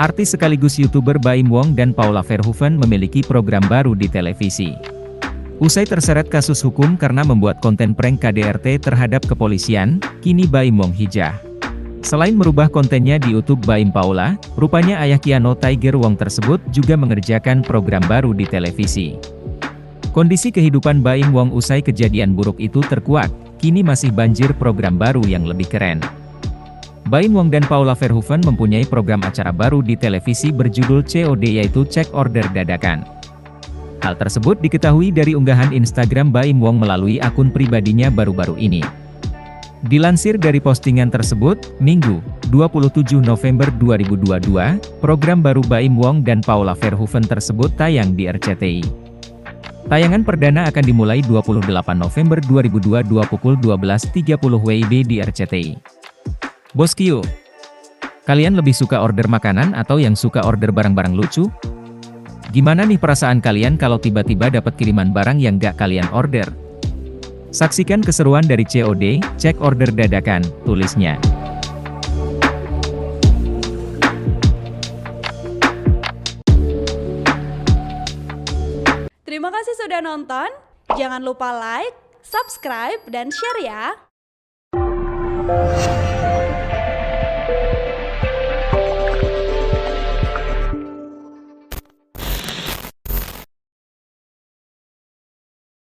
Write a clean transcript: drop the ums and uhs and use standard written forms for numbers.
Artis sekaligus YouTuber Baim Wong dan Paula Verhoeven memiliki program baru di televisi. Usai terseret kasus hukum karena membuat konten prank KDRT terhadap kepolisian, kini Baim Wong hijrah. Selain merubah kontennya di YouTube Baim Paula, rupanya ayah Keanu Tiger Wong tersebut juga mengerjakan program baru di televisi. Kondisi kehidupan Baim Wong usai kejadian buruk itu terkuak, kini masih banjir program baru yang lebih keren. Baim Wong dan Paula Verhoeven mempunyai program acara baru di televisi berjudul COD, yaitu Cek Order Dadakan. Hal tersebut diketahui dari unggahan Instagram Baim Wong melalui akun pribadinya baru-baru ini. Dilansir dari postingan tersebut, Minggu, 27 November 2022, program baru Baim Wong dan Paula Verhoeven tersebut tayang di RCTI. Tayangan perdana akan dimulai 28 November 2022 pukul 12.30 WIB di RCTI. Boskio, kalian lebih suka order makanan atau yang suka order barang-barang lucu? Gimana nih perasaan kalian kalau tiba-tiba dapat kiriman barang yang gak kalian order? Saksikan keseruan dari COD, Cek Order Dadakan, tulisnya. Terima kasih sudah nonton, jangan lupa like, subscribe, dan share ya!